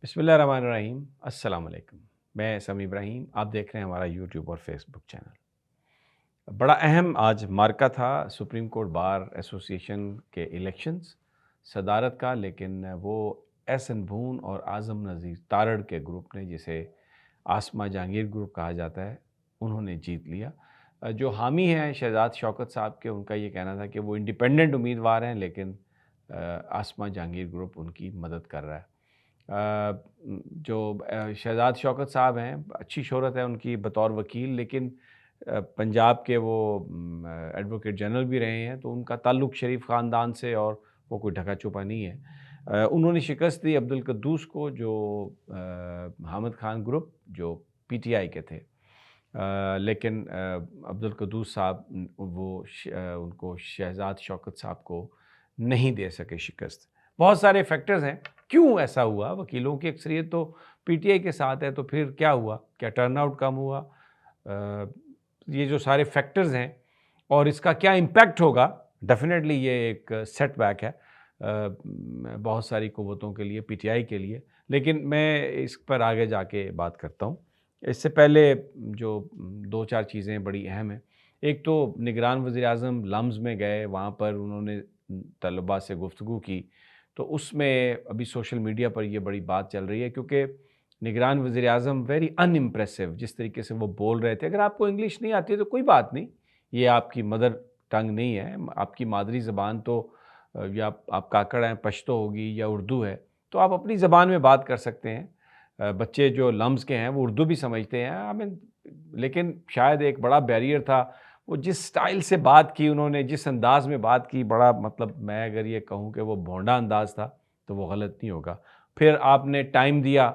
بسم اللہ الرحمن الرحیم۔ السلام علیکم، میں سمی ابراہیم، آپ دیکھ رہے ہیں ہمارا یوٹیوب اور فیس بک چینل۔ بڑا اہم آج مارکہ تھا سپریم کورٹ بار ایسوسی ایشن کے الیکشنز صدارت کا، لیکن وہ ایس این بھون اور اعظم نذیر تارڑ کے گروپ نے، جسے آسما جہانگیر گروپ کہا جاتا ہے، انہوں نے جیت لیا۔ جو حامی ہیں شہزاد شوکت صاحب کے، ان کا یہ کہنا تھا کہ وہ انڈیپینڈنٹ امیدوار ہیں، لیکن آسما جہانگیر گروپ ان کی مدد کر رہا ہے۔ جو شہزاد شوکت صاحب ہیں، اچھی شہرت ہے ان کی بطور وکیل، لیکن پنجاب کے وہ ایڈوکیٹ جنرل بھی رہے ہیں، تو ان کا تعلق شریف خاندان سے اور وہ کوئی ڈھکا چھپا نہیں ہے۔ انہوں نے شکست دی عبدالقدوس کو، جو حامد خان گروپ جو پی ٹی آئی کے تھے، لیکن عبدالقدوس صاحب ان کو شہزاد شوکت صاحب کو نہیں دے سکے شکست۔ بہت سارے فیکٹرز ہیں کیوں ایسا ہوا۔ وکیلوں کی اکثریت تو پی ٹی آئی کے ساتھ ہے، تو پھر کیا ہوا؟ کیا ٹرن آؤٹ کم ہوا؟ یہ جو سارے فیکٹرز ہیں اور اس کا کیا امپیکٹ ہوگا، ڈیفینیٹلی یہ ایک سیٹ بیک ہے بہت ساری قوتوں کے لیے، پی ٹی آئی کے لیے، لیکن میں اس پر آگے جا کے بات کرتا ہوں۔ اس سے پہلے جو دو چار چیزیں بڑی اہم ہیں، ایک تو نگران وزیر اعظم لمز میں گئے، وہاں پر انہوں نے طلباء سے گفتگو کی، تو اس میں ابھی سوشل میڈیا پر یہ بڑی بات چل رہی ہے، کیونکہ نگران وزیر اعظم ویری ان امپریسو، جس طریقے سے وہ بول رہے تھے۔ اگر آپ کو انگلش نہیں آتی ہے تو کوئی بات نہیں، یہ آپ کی مدر ٹنگ نہیں ہے، آپ کی مادری زبان تو یا آپ کاکڑ ہیں، پشتو ہوگی یا اردو ہے، تو آپ اپنی زبان میں بات کر سکتے ہیں۔ بچے جو لمز کے ہیں وہ اردو بھی سمجھتے ہیں، لیکن شاید ایک بڑا بیریئر تھا، وہ جس سٹائل سے بات کی انہوں نے، جس انداز میں بات کی، بڑا میں اگر یہ کہوں کہ وہ بھونڈا انداز تھا تو وہ غلط نہیں ہوگا۔ پھر آپ نے ٹائم دیا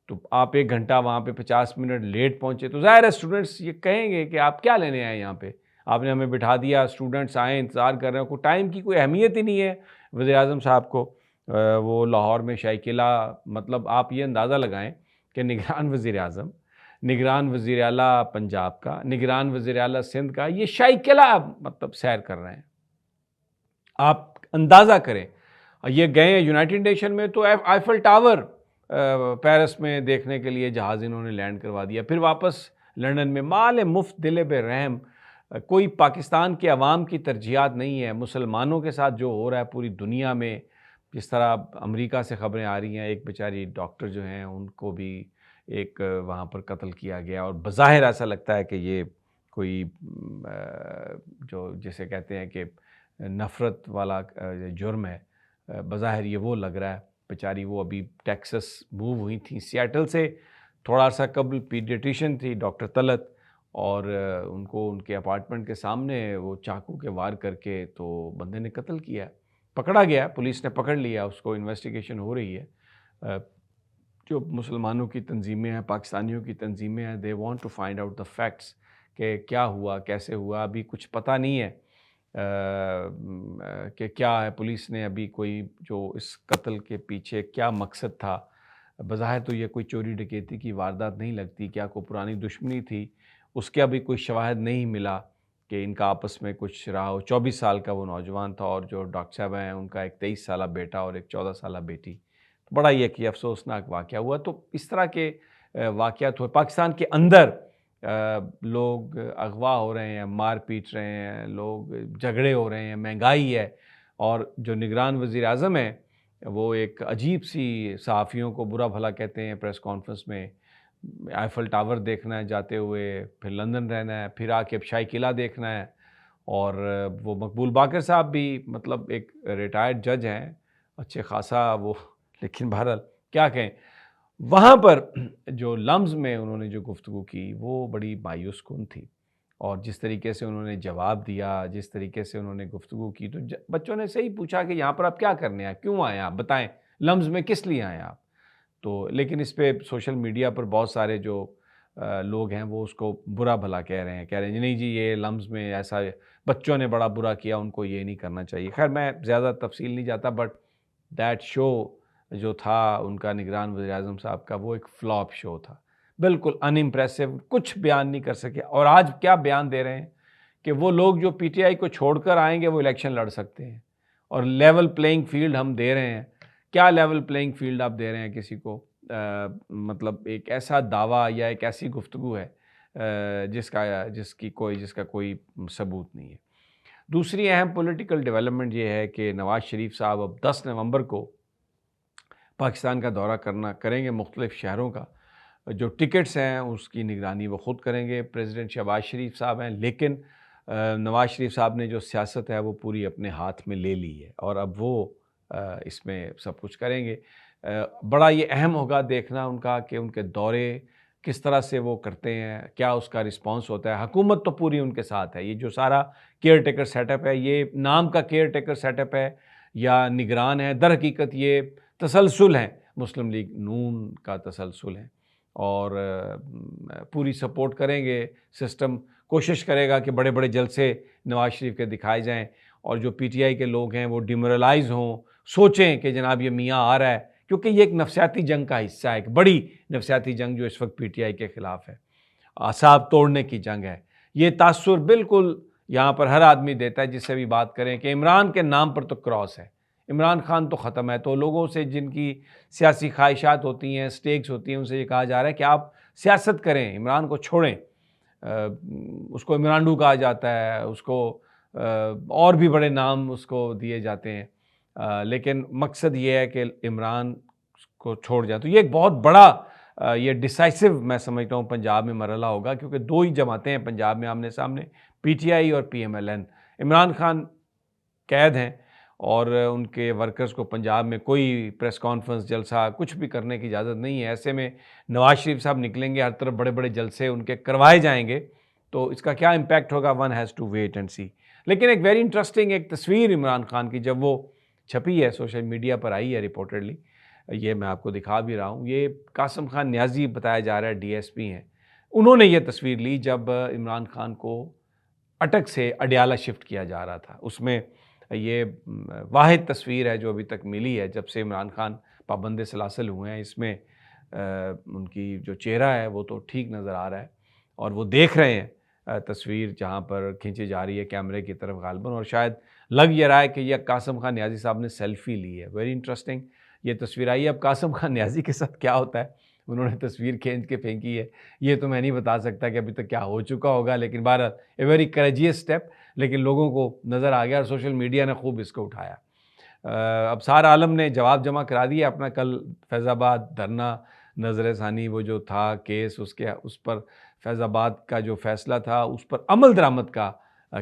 تو آپ 1 گھنٹہ وہاں پہ 50 منٹ لیٹ پہنچے، تو ظاہر ہے اسٹوڈنٹس یہ کہیں گے کہ آپ کیا لینے آئے یہاں پہ، آپ نے ہمیں بٹھا دیا، اسٹوڈنٹس آئے انتظار کر رہے ہیں، کوئی ٹائم کی کوئی اہمیت ہی نہیں ہے وزیر اعظم صاحب کو۔ وہ لاہور میں شاہی قلعہ، آپ یہ اندازہ لگائیں کہ نگران وزیر اعظم، نگران وزیر اعلیٰ پنجاب کا، نگران وزیر اعلیٰ سندھ کا، یہ شاہی قلعہ سیر کر رہے ہیں۔ آپ اندازہ کریں، یہ گئے ہیں یونائٹڈ نیشن میں تو آئیفل ٹاور پیرس میں دیکھنے کے لیے جہاز انہوں نے لینڈ کروا دیا، پھر واپس لندن میں مال مفت دل بے رحم۔ کوئی پاکستان کے عوام کی ترجیحات نہیں ہے، مسلمانوں کے ساتھ جو ہو رہا ہے پوری دنیا میں، جس طرح امریکہ سے خبریں آ رہی ہیں، ایک بیچاری ڈاکٹر جو ہیں ان کو بھی ایک وہاں پر قتل کیا گیا، اور بظاہر ایسا لگتا ہے کہ یہ کوئی جو جسے کہتے ہیں کہ نفرت والا جرم ہے، بظاہر یہ وہ لگ رہا ہے۔ بیچاری وہ ابھی ٹیکسس موو ہوئی تھیں سیاٹل سے، تھوڑا سا قبل پیڈیٹیشین تھی ڈاکٹر طلعت، اور ان کو ان کے اپارٹمنٹ کے سامنے وہ چاقو کے وار کر کے تو بندے نے قتل کیا، پکڑا گیا، پولیس نے پکڑ لیا اس کو، انویسٹیگیشن ہو رہی ہے۔ جو مسلمانوں کی تنظیمیں ہیں، پاکستانیوں کی تنظیمیں ہیں، they want to find out the facts کہ کیا ہوا، کیسے ہوا، ابھی کچھ پتہ نہیں ہے کہ کیا ہے۔ پولیس نے ابھی کوئی جو اس قتل کے پیچھے کیا مقصد تھا، بظاہر تو یہ کوئی چوری ڈکیتی کی واردات نہیں لگتی، کیا کوئی پرانی دشمنی تھی، اس کا بھی کوئی شواہد نہیں ملا کہ ان کا آپس میں کچھ رہا ہو۔ 24 سال کا وہ نوجوان تھا، اور جو ڈاکٹر صاحب ہیں ان کا ایک 23 سالہ بیٹا اور ایک 14 سالہ بیٹی۔ بڑا یہ کہ افسوسناک واقعہ ہوا۔ تو اس طرح کے واقعات ہوئے پاکستان کے اندر، لوگ اغوا ہو رہے ہیں، مار پیٹ رہے ہیں، لوگ جھگڑے ہو رہے ہیں، مہنگائی ہے، اور جو نگران وزیر اعظم ہیں وہ ایک عجیب سی صحافیوں کو برا بھلا کہتے ہیں پریس کانفرنس میں، آئیفل ٹاور دیکھنا ہے جاتے ہوئے، پھر لندن رہنا ہے، پھر آ کے شاہی قلعہ دیکھنا ہے، اور وہ مقبول باقر صاحب بھی ایک ریٹائرڈ جج ہیں، اچھے خاصا وہ، لیکن بہرحال کیا کہیں، وہاں پر جو لمز میں انہوں نے جو گفتگو کی وہ بڑی مایوس کن تھی، اور جس طریقے سے انہوں نے جواب دیا، جس طریقے سے انہوں نے گفتگو کی، تو بچوں نے صحیح پوچھا کہ یہاں پر آپ کیا کرنے آئے، کیوں آئے آپ، بتائیں لمز میں کس لیے آئے آپ۔ تو لیکن اس پہ سوشل میڈیا پر بہت سارے جو لوگ ہیں وہ اس کو برا بھلا کہہ رہے ہیں نہیں جی یہ لمز میں ایسا بچوں نے بڑا برا کیا، ان کو یہ نہیں کرنا چاہیے۔ خیر میں زیادہ تفصیل نہیں جاتا، بٹ دیٹ شو جو تھا ان کا نگران وزیر اعظم صاحب کا، وہ ایک فلاپ شو تھا، بالکل ان امپریسو، کچھ بیان نہیں کر سکے۔ اور آج کیا بیان دے رہے ہیں کہ وہ لوگ جو پی ٹی آئی کو چھوڑ کر آئیں گے وہ الیکشن لڑ سکتے ہیں، اور لیول پلینگ فیلڈ ہم دے رہے ہیں۔ کیا لیول پلینگ فیلڈ آپ دے رہے ہیں کسی کو؟ مطلب ایک ایسا دعویٰ یا ایک ایسی گفتگو ہے جس کا کوئی ثبوت نہیں ہے۔ دوسری اہم پولیٹیکل ڈیولپمنٹ یہ ہے کہ نواز شریف صاحب اب 10 نومبر کو پاکستان کا دورہ کریں گے، مختلف شہروں کا۔ جو ٹکٹس ہیں اس کی نگرانی وہ خود کریں گے، پریزیڈنٹ شہباز شریف صاحب ہیں، لیکن نواز شریف صاحب نے جو سیاست ہے وہ پوری اپنے ہاتھ میں لے لی ہے، اور اب وہ اس میں سب کچھ کریں گے۔ بڑا یہ اہم ہوگا دیکھنا ان کا کہ ان کے دورے کس طرح سے وہ کرتے ہیں، کیا اس کا رسپانس ہوتا ہے۔ حکومت تو پوری ان کے ساتھ ہے، یہ جو سارا کیئر ٹیکر سیٹ اپ ہے، یہ نام کا کیئر ٹیکر سیٹ اپ ہے یا نگران ہے، در حقیقت یہ تسلسل ہے، مسلم لیگ نون کا تسلسل ہے، اور پوری سپورٹ کریں گے۔ سسٹم کوشش کرے گا کہ بڑے بڑے جلسے نواز شریف کے دکھائے جائیں، اور جو پی ٹی آئی کے لوگ ہیں وہ ڈیمورلائز ہوں، سوچیں کہ جناب یہ میاں آ رہا ہے، کیونکہ یہ ایک نفسیاتی جنگ کا حصہ ہے، ایک بڑی نفسیاتی جنگ جو اس وقت پی ٹی آئی کے خلاف ہے، اعصاب توڑنے کی جنگ ہے۔ یہ تاثر بالکل یہاں پر ہر آدمی دیتا ہے جس سے بھی بات کریں کہ عمران کے نام پر تو کراس ہے، عمران خان تو ختم ہے۔ تو لوگوں سے جن کی سیاسی خواہشات ہوتی ہیں، سٹیکس ہوتی ہیں، ان سے یہ کہا جا رہا ہے کہ آپ سیاست کریں، عمران کو چھوڑیں۔ اس کو عمرانڈو کہا جاتا ہے، اس کو اور بھی بڑے نام اس کو دیے جاتے ہیں، لیکن مقصد یہ ہے کہ عمران کو چھوڑ جائے۔ تو یہ ایک بہت بڑا یہ ڈیسائسو میں سمجھتا ہوں پنجاب میں مرحلہ ہوگا، کیونکہ دو ہی جماعتیں ہیں پنجاب میں آمنے سامنے، پی ٹی آئی اور P M L N. Imran Khan قید ہیں اور ان کے ورکرز کو پنجاب میں کوئی پریس کانفرنس، جلسہ کچھ بھی کرنے کی اجازت نہیں ہے۔ ایسے میں نواز شریف صاحب نکلیں گے، ہر طرف بڑے بڑے جلسے ان کے کروائے جائیں گے، تو اس کا کیا امپیکٹ ہوگا، one has to wait and see. لیکن ایک ویری انٹرسٹنگ ایک تصویر عمران خان کی جب وہ چھپی ہے، سوشل میڈیا پر آئی ہے ریپورٹڈلی، یہ میں آپ کو دکھا بھی رہا ہوں، یہ قاسم خان نیازی بتایا جا رہا ہے، ڈی ایس پی ہیں، انہوں نے یہ تصویر لی جب عمران خان کو اٹک سے اڈیالہ شفٹ کیا جا رہا تھا۔ اس میں یہ واحد تصویر ہے جو ابھی تک ملی ہے جب سے عمران خان پابند سلاسل ہوئے ہیں۔ اس میں ان کی جو چہرہ ہے وہ تو ٹھیک نظر آ رہا ہے، اور وہ دیکھ رہے ہیں تصویر جہاں پر کھینچی جا رہی ہے کیمرے کی طرف غالباً، اور شاید لگ یہ رہا ہے کہ یہ قاسم خان نیازی صاحب نے سیلفی لی ہے۔ ویری انٹرسٹنگ یہ تصویر آئی ہے۔ اب قاسم خان نیازی کے ساتھ کیا ہوتا ہے، انہوں نے تصویر کھینچ کے پھینکی ہے، یہ تو میں نہیں بتا سکتا کہ ابھی تک کیا ہو چکا ہوگا، لیکن بہرحال اے ویری کریجیس اسٹیپ، لیکن لوگوں کو نظر آ گیا اور سوشل میڈیا نے خوب اس کو اٹھایا۔ اب سار عالم نے جواب جمع کرا دیا اپنا، کل فیض آباد دھرنا نظر ثانی وہ جو تھا کیس، اس پر فیض آباد کا جو فیصلہ تھا اس پر عمل درآمد کا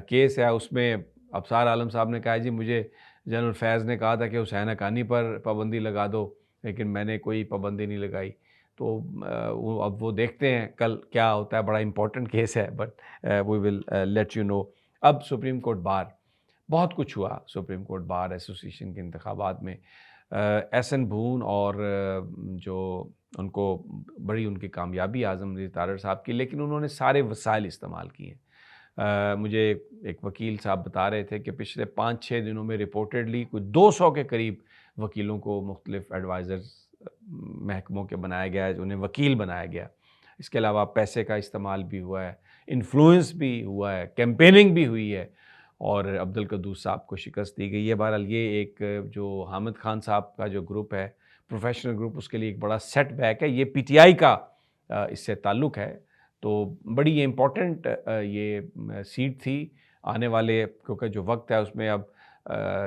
کیس ہے، اس میں اب سار عالم صاحب نے کہا جی مجھے جنرل فیض نے کہا تھا کہ حسین حقانی پر پابندی لگا دو، لیکن میں نے کوئی پابندی نہیں لگائی۔ تو اب وہ دیکھتے ہیں کل کیا ہوتا ہے، بڑا امپورٹنٹ کیس ہے، but we will let you know. اب سپریم کورٹ بار، بہت کچھ ہوا سپریم کورٹ بار ایسوسیشن کے انتخابات میں۔ ایس این بھون اور جو ان کو بڑی ان کی کامیابی اعظم نذیر تارڑ صاحب کی، لیکن انہوں نے سارے وسائل استعمال کیے ہیں۔ مجھے ایک وکیل صاحب بتا رہے تھے کہ پچھلے 5-6 دنوں میں ریپورٹڈلی کوئی 200 کے قریب وکیلوں کو مختلف ایڈوائزرز محکموں کے بنایا گیا ہے، انہیں وکیل بنایا گیا۔ اس کے علاوہ پیسے کا استعمال بھی ہوا ہے، انفلوئنس بھی ہوا ہے، کیمپیننگ بھی ہوئی ہے، اور عبدالقدوس صاحب کو شکست دی گئی ہے۔ بہرحال یہ ایک جو حامد خان صاحب کا جو گروپ ہے، پروفیشنل گروپ، اس کے لیے ایک بڑا سیٹ بیک ہے۔ یہ پی ٹی آئی کا اس سے تعلق ہے، تو بڑی یہ امپورٹنٹ یہ سیٹ تھی آنے والے، کیونکہ جو وقت ہے اس میں اب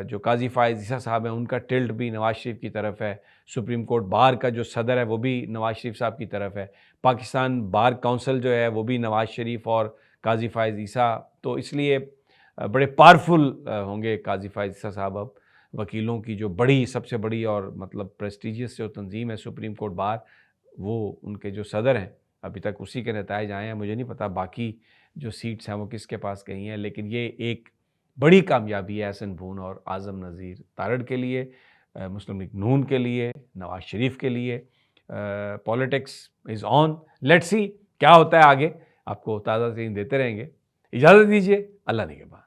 جو قاضی فائز عیسیٰ صاحب ہیں ان کا ٹلٹ بھی نواز شریف کی طرف ہے، سپریم کورٹ بار کا جو صدر ہے وہ بھی نواز شریف صاحب کی طرف ہے، پاکستان بار کونسل جو ہے وہ بھی نواز شریف اور قاضی فائز عیسیٰ، تو اس لیے بڑے پاورفل ہوں گے قاضی فائز عیسیٰ صاحب۔ اب وکیلوں کی جو بڑی، سب سے بڑی اور مطلب پریسٹیجیس جو تنظیم ہے سپریم کورٹ بار، وہ ان کے جو صدر ہیں ابھی تک اسی کے نتائج آئے ہیں، مجھے نہیں پتا باقی جو سیٹس ہیں وہ کس کے پاس گئی ہیں، لیکن یہ ایک بڑی کامیابی ہے ایس این بھون اور اعظم نذیر تارڑ کے لیے، مسلم لیگ نون کے لیے، نواز شریف کے لیے۔ Politics is on, let's see کیا ہوتا ہے آگے، آپ کو تازہ ترین دیتے رہیں گے۔ اجازت دیجیے، اللہ نگہبان۔